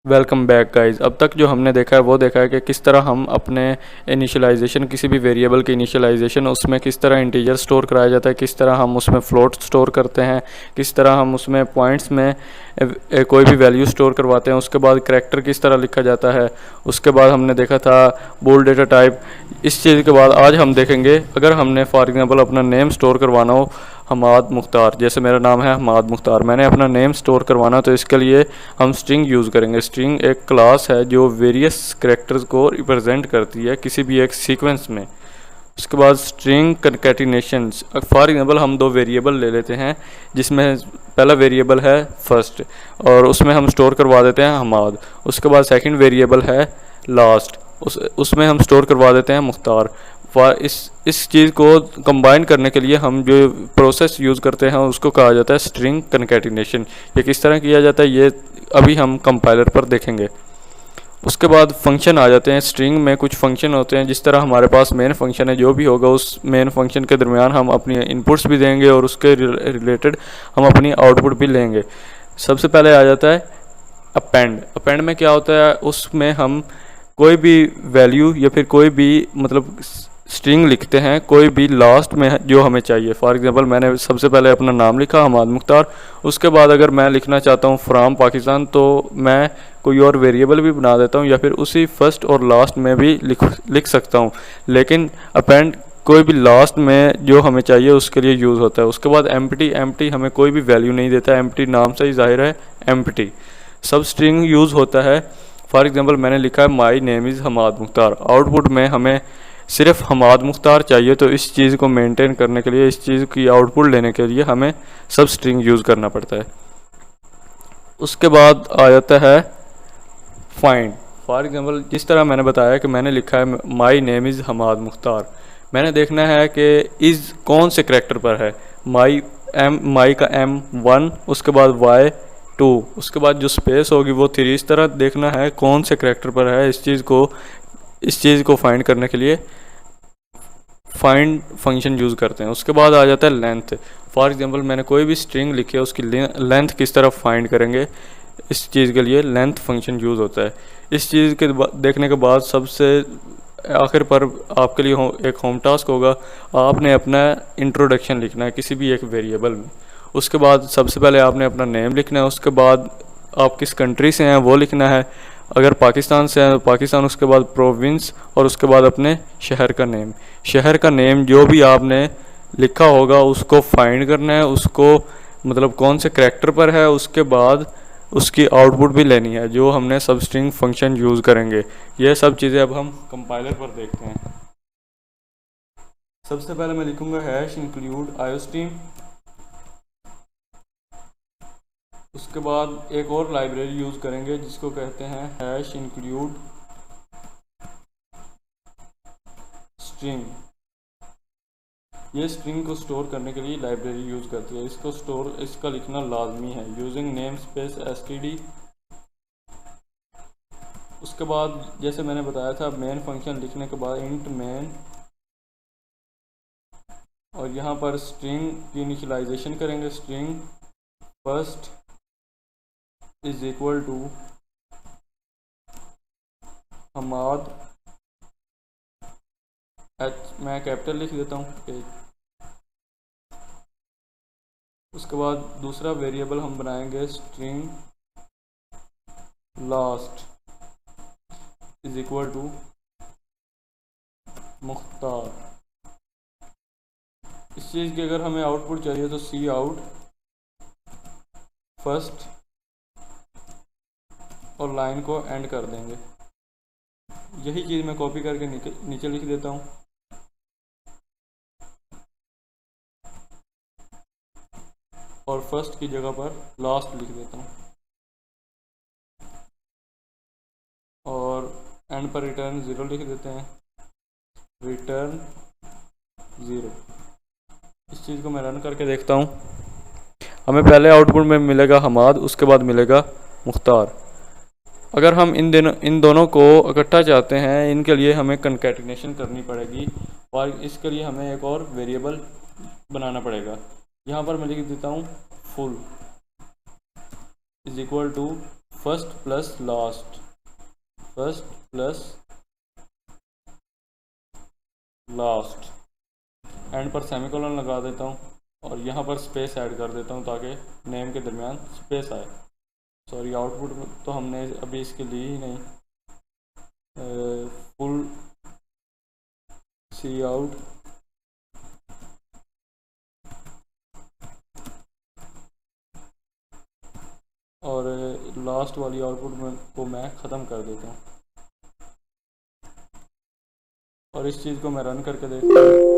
Welcome back guys. अब तक जो हमने देखा है वो देखा है कि किस तरह हम अपने इनिशियलाइजेशन, किसी भी वेरिएबल के इनिशियलाइजेशन, उसमें किस तरह इंटीजर स्टोर कराया जाता है, किस तरह हम उसमें फ्लोट स्टोर करते हैं, किस तरह हम उसमें पॉइंट्स में कोई भी वैल्यू स्टोर करवाते हैं, उसके बाद करैक्टर किस तरह लिखा जाता है। उसके बाद हमने देखा था बोल्ड डेटा टाइप। इस चीज़ के बाद आज हम देखेंगे, अगर हमने फॉर एग्जांपल अपना नेम स्टोर करवाना हो हमाद मुख्तार, जैसे मेरा नाम है हमाद मुख्तार, मैंने अपना नेम स्टोर करवाना, तो इसके लिए हम स्ट्रिंग यूज़ करेंगे। स्ट्रिंग एक क्लास है जो वेरियस कैरेक्टर्स को रिप्रेजेंट करती है किसी भी एक सीक्वेंस में। उसके बाद स्ट्रिंग कंकैटिनेशन, फॉर एग्जांपल हम दो वेरिएबल ले लेते हैं, जिसमें पहला वेरिएबल है फर्स्ट और उसमें हम स्टोर करवा देते हैं हमाद। उसके बाद सेकंड वेरिएबल है लास्ट, उसमें हम स्टोर करवा देते हैं मुख्तार। इस चीज़ को कंबाइन करने के लिए हम जो प्रोसेस यूज़ करते हैं उसको कहा जाता है स्ट्रिंग कंकैटिनेशन। ये किस तरह किया जाता है ये अभी हम कंपाइलर पर देखेंगे। उसके बाद फंक्शन आ जाते हैं। स्ट्रिंग में कुछ फंक्शन होते हैं, जिस तरह हमारे पास मेन फंक्शन है, जो भी होगा उस मेन फंक्शन के दरमियान हम अपनी इनपुट्स भी देंगे और उसके रिलेटेड हम अपनी आउटपुट भी लेंगे। सबसे पहले आ जाता है अपेंड। अपेंड में क्या होता है, उसमें हम कोई भी वैल्यू या फिर कोई भी मतलब स्ट्रिंग लिखते हैं, कोई भी लास्ट में जो हमें चाहिए। फॉर एग्जांपल मैंने सबसे पहले अपना नाम लिखा हमाद मुख्तार, उसके बाद अगर मैं लिखना चाहता हूँ फ्रॉम पाकिस्तान, तो मैं कोई और वेरिएबल भी बना देता हूँ या फिर उसी फर्स्ट और लास्ट में भी लिख सकता हूँ। लेकिन अपेंड कोई भी लास्ट में जो हमें चाहिए उसके लिए यूज़ होता है। उसके बाद एम्प्टी। एम्प्टी हमें कोई भी वैल्यू नहीं देता, एम्प्टी नाम से ही जाहिर है एम्प्टी। सब स्ट्रिंग यूज़ होता है। फॉर एग्जांपल मैंने लिखा है my name is Hamad Mukhtar, output में हमें सिर्फ हमाद मुख्तार चाहिए, तो इस चीज़ को मेंटेन करने के लिए, इस चीज़ की आउटपुट लेने के लिए हमें सब स्ट्रिंग यूज़ करना पड़ता है। उसके बाद आ जाता है फाइंड। फॉर एग्जांपल जिस तरह मैंने बताया कि मैंने लिखा है my name is Hamad Mukhtar, मैंने देखना है कि इज़ कौन से करैक्टर पर है। माई का M1, उसके बाद Y2, उसके बाद जो स्पेस होगी वो 3। इस तरह देखना है कौन से करैक्टर पर है। इस चीज़ को फाइंड करने के लिए फाइंड फंक्शन यूज़ करते हैं। उसके बाद आ जाता है लेंथ। फॉर एग्जांपल मैंने कोई भी स्ट्रिंग लिखी है, उसकी लेंथ किस तरह फाइंड करेंगे, इस चीज़ के लिए लेंथ फंक्शन यूज़ होता है। इस चीज़ के देखने के बाद सबसे आखिर पर आपके लिए एक होम टास्क होगा, आपने अपना इंट्रोडक्शन लिखना है किसी भी एक वेरिएबल में। उसके बाद सबसे पहले आपने अपना नेम लिखना है, उसके बाद आप किस कंट्री से हैं वो लिखना है। अगर पाकिस्तान से हैं तो पाकिस्तान, उसके बाद प्रोविंस और उसके बाद अपने शहर का नेम। शहर का नेम जो भी आपने लिखा होगा उसको फाइंड करना है, उसको मतलब कौन से करैक्टर पर है, उसके बाद उसकी आउटपुट भी लेनी है जो हमने सब स्ट्रिंग फंक्शन यूज़ करेंगे। यह सब चीज़ें अब हम कंपाइलर पर देखते हैं। सबसे पहले मैं लिखूंगा हैश इंक्लूड आयोस्ट्रीम। उसके बाद एक और लाइब्रेरी यूज़ करेंगे जिसको कहते हैं हैश इंक्लूड स्ट्रिंग। ये स्ट्रिंग को स्टोर करने के लिए लाइब्रेरी यूज़ करती है। इसका लिखना लाजमी है यूजिंग नेम स्पेस std। उसके बाद जैसे मैंने बताया था मेन फंक्शन लिखने के बाद इंट मेन, और यहाँ पर स्ट्रिंग की इनिशियलाइजेशन करेंगे। String first is equal to Hamad, मैं कैपिटल लिख देता हूँ। उसके बाद दूसरा वेरिएबल हम बनाएंगे string last is equal to Mukhtar. इस चीज़ की अगर हमें आउटपुट चाहिए तो सी आउट फर्स्ट और लाइन को एंड कर देंगे। यही चीज़ मैं कॉपी करके नीचे लिख देता हूँ। और फर्स्ट की जगह पर लास्ट लिख देता हूँ और एंड पर रिटर्न 0 लिख देते हैं। रिटर्न 0। इस चीज़ को मैं रन करके देखता हूँ। हमें पहले आउटपुट में मिलेगा हमाद, उसके बाद मिलेगा मुख्तार। अगर हम इन दोनों को इकट्ठा चाहते हैं, इनके लिए हमें कंकैटिनेशन करनी पड़ेगी और इसके लिए हमें एक और वेरिएबल बनाना पड़ेगा। यहाँ पर मैं लिख देता हूँ full is equal to first plus last, first plus last, end पर सेमीकोलन लगा देता हूँ और यहाँ पर स्पेस ऐड कर देता हूँ ताकि नेम के दरमियान स्पेस आए। सॉरी, आउटपुट तो हमने अभी इसके लिए ही नहीं, फुल सी आउट और लास्ट वाली आउटपुट में को मैं ख़त्म कर देता हूँ और इस चीज़ को मैं रन करके देखता हूँ।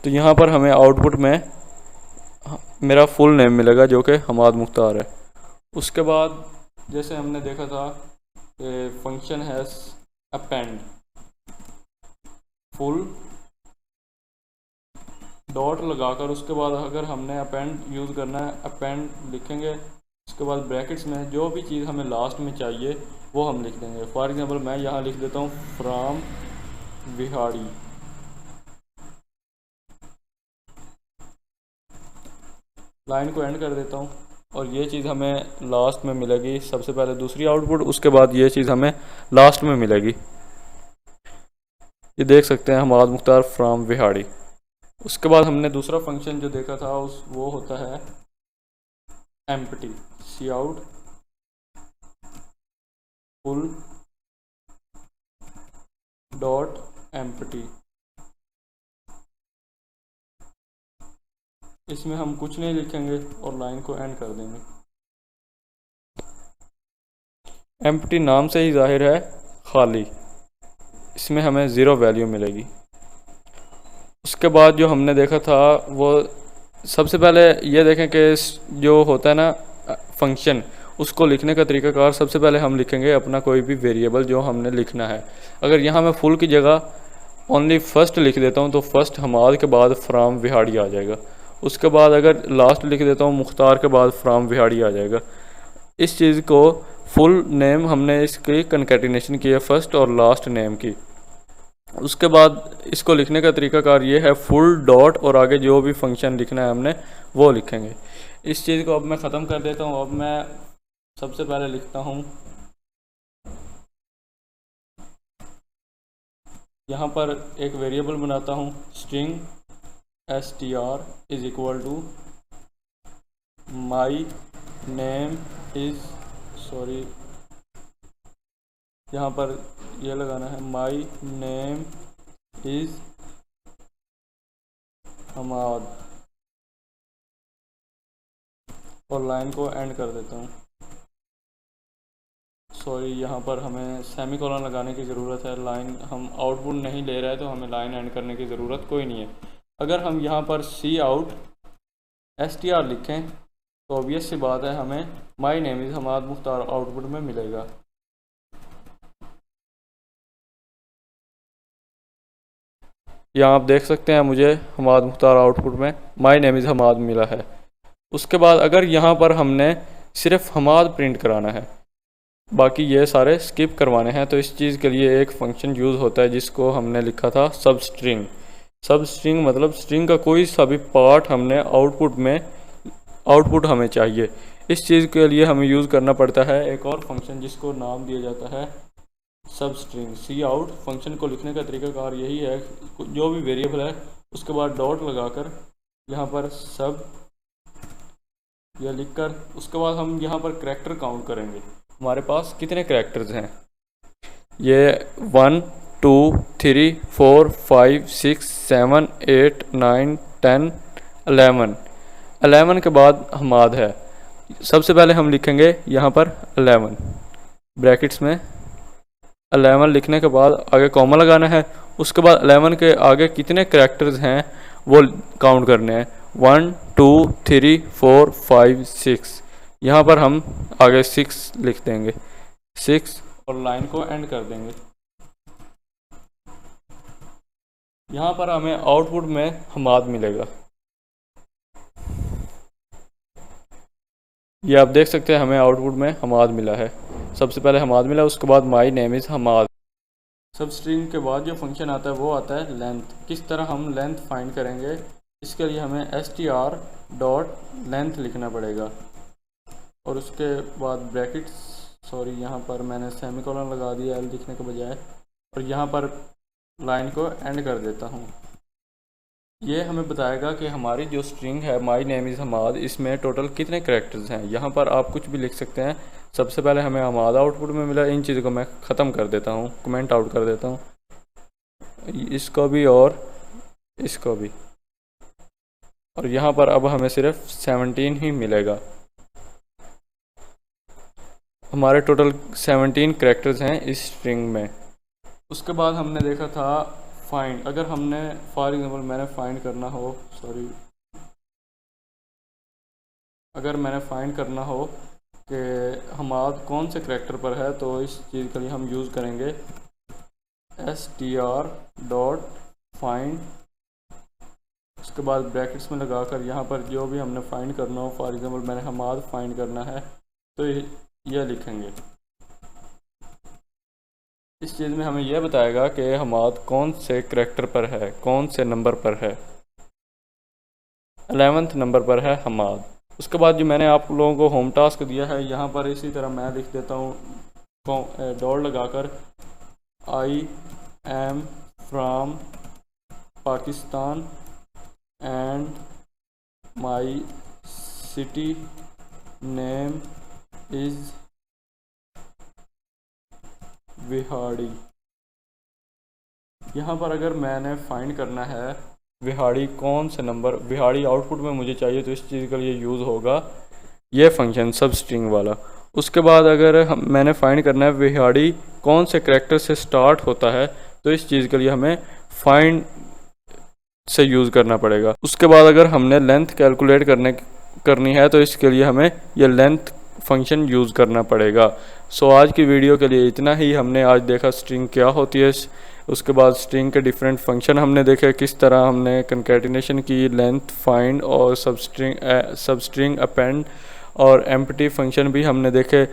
तो यहाँ पर हमें आउटपुट में मेरा फुल नेम मिलेगा जो कि हमाद मुख्तार है। उसके बाद जैसे हमने देखा था कि function has append, full dot लगाकर उसके बाद अगर हमने अपेंड यूज़ करना है, अपेंड लिखेंगे, उसके बाद ब्रैकेट्स में जो भी चीज़ हमें लास्ट में चाहिए वो हम लिख देंगे। फॉर एग्जांपल मैं यहाँ लिख देता हूँ फ्रॉम विहाड़ी, लाइन को एंड कर देता हूँ और ये चीज़ हमें लास्ट में मिलेगी। सबसे पहले दूसरी आउटपुट, उसके बाद ये चीज़ हमें लास्ट में मिलेगी। ये देख सकते हैं हमाद मुख्तार फ्रॉम विहाड़ी। उसके बाद हमने दूसरा फंक्शन जो देखा था वो होता है एम्प्टी, सी आउट फुल डॉट एम्प्टी। इसमें हम कुछ नहीं लिखेंगे और लाइन को एंड कर देंगे। एम्प्टी नाम से ही जाहिर है खाली, इसमें हमें ज़ीरो वैल्यू मिलेगी। उसके बाद जो हमने देखा था वो सबसे पहले ये देखें कि जो होता है ना फंक्शन, उसको लिखने का तरीक़ाकार सबसे पहले हम लिखेंगे अपना कोई भी वेरिएबल जो हमने लिखना है। अगर यहाँ मैं फुल की जगह ओनली फर्स्ट लिख देता हूँ तो फर्स्ट हमाद के बाद फ्राम विहाड़ी आ जाएगा। उसके बाद अगर लास्ट लिख देता हूँ मुख्तार के बाद फ्राम विहाड़ी आ जाएगा। इस चीज़ को फुल नेम हमने इसकी कंकैटिनेशन की है फर्स्ट और लास्ट नेम की। उसके बाद इसको लिखने का तरीकाकार ये है फुल डॉट और आगे जो भी फंक्शन लिखना है हमने वो लिखेंगे। इस चीज़ को अब मैं ख़त्म कर देता हूँ। अब मैं सबसे पहले लिखता हूँ यहाँ पर एक वेरिएबल बनाता हूँ string str is equal to my name is, sorry यहाँ पर ये लगाना है माई नेम इज़ हमाद और लाइन को एंड कर देता हूँ। सॉरी, यहाँ पर हमें सेमीकोलन लगाने की ज़रूरत है। लाइन हम आउटपुट नहीं ले रहे हैं तो हमें लाइन एंड करने की ज़रूरत कोई नहीं है। अगर हम यहाँ पर सी आउट str लिखें तो ऑब्वियस सी बात है हमें my name is Hamad Mukhtar output में मिलेगा। यहाँ आप देख सकते हैं मुझे हमाद मुख्तार आउटपुट में माई नेम इज़ हमाद मिला है। उसके बाद अगर यहाँ पर हमने सिर्फ हमाद प्रिंट कराना है, बाकी ये सारे स्किप करवाने हैं, तो इस चीज़ के लिए एक फ़ंक्शन यूज़ होता है जिसको हमने लिखा था सब स्ट्रिंग। सब स्ट्रिंग मतलब स्ट्रिंग का कोई सा भी पार्ट हमने आउटपुट हमें चाहिए। इस चीज़ के लिए हमें यूज़ करना पड़ता है एक और फंक्शन जिसको नाम दिया जाता है सब स्ट्रिंग। सी आउट फंक्शन को लिखने का तरीकाकार यही है, जो भी वेरिएबल है उसके बाद डॉट लगाकर यहाँ पर सब यह लिखकर उसके बाद हम यहाँ पर करैक्टर काउंट करेंगे हमारे पास कितने करैक्टर्स हैं। ये 1 2 3 4 5 6 7 8 9 10 11 के बाद हमाद है। सबसे पहले हम लिखेंगे यहाँ पर 11 ब्रैकेट्स में। 11 लिखने के बाद आगे कॉमा लगाना है। उसके बाद 11 के आगे कितने करैक्टर्स हैं वो काउंट करने हैं। 1 2 3 4 5 6। यहाँ पर हम आगे 6 लिख देंगे 6 और लाइन को एंड कर देंगे। यहाँ पर हमें आउटपुट में हमाद मिलेगा। ये आप देख सकते हैं हमें आउटपुट में हमाद मिला है। सबसे पहले हमाद मिला, उसके बाद माई नेम इज़ हमाद। सब स्ट्रिंग के बाद जो फंक्शन आता है वो आता है लेंथ। किस तरह हम लेंथ फाइंड करेंगे, इसके लिए हमें str डॉट लेंथ लिखना पड़ेगा। और उसके बाद ब्रैकेट्स, सॉरी यहाँ पर मैंने सेमीकोलन लगा दिया एल लिखने के बजाय, और यहाँ पर लाइन को एंड कर देता हूँ। ये हमें बताएगा कि हमारी जो स्ट्रिंग है माई नेम इज़ हमाद, इसमें टोटल कितने करैक्टर्स हैं। यहाँ पर आप कुछ भी लिख सकते हैं। सबसे पहले हमें हमाद आउटपुट में मिला, इन चीज़ों को मैं ख़त्म कर देता हूँ, कमेंट आउट कर देता हूँ, इसको भी और इसको भी, और यहाँ पर अब हमें सिर्फ 17 ही मिलेगा। हमारे टोटल 17 करैक्टर्स हैं इस स्ट्रिंग में। उसके बाद हमने देखा था फाइंड। अगर हमने फॉर एग्जांपल मैंने फाइंड करना हो, अगर मैंने फाइंड करना हो कि हमाद कौन से करैक्टर पर है, तो इस चीज़ के लिए हम यूज़ करेंगे str.find, उसके बाद ब्रैकेट्स में लगाकर यहाँ पर जो भी हमने फाइंड करना हो, फॉर एग्जांपल मैंने हमाद फाइंड करना है तो यह लिखेंगे। इस चीज़ में हमें यह बताएगा कि हमाद कौन से करैक्टर पर है, कौन से नंबर पर है। 11th नंबर पर है हमाद। उसके बाद जो मैंने आप लोगों को होम टास्क दिया है, यहाँ पर इसी तरह मैं लिख देता हूँ डॉट लगाकर, I am from Pakistan and my city name is Vehari. यहाँ पर अगर मैंने फाइंड करना है विहाड़ी कौन से नंबर, विहाड़ी आउटपुट में मुझे चाहिए, तो इस चीज़ के लिए यूज़ होगा ये फंक्शन सब स्ट्रिंग वाला। उसके बाद अगर मैंने फाइंड करना है विहाड़ी कौन से करैक्टर से स्टार्ट होता है, तो इस चीज़ के लिए हमें फाइंड से यूज़ करना पड़ेगा। उसके बाद अगर हमने लेंथ कैलकुलेट करनी है, तो इसके लिए हमें यह लेंथ फंक्शन यूज़ करना पड़ेगा। सो आज की वीडियो के लिए इतना ही। हमने आज देखा स्ट्रिंग क्या होती है, उसके बाद स्ट्रिंग के डिफरेंट फंक्शन हमने देखे, किस तरह हमने कंकैटिनेशन की, लेंथ, फाइंड और सबस्ट्रिंग अपेंड और एम्प्टी फंक्शन भी हमने देखे।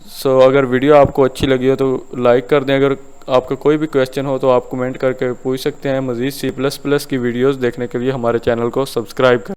सो अगर वीडियो आपको अच्छी लगी हो तो लाइक कर दें। अगर आपका कोई भी क्वेश्चन हो तो आप कमेंट करके पूछ सकते हैं। मज़ीद C++ की वीडियोस देखने के लिए हमारे चैनल को सब्सक्राइब करें।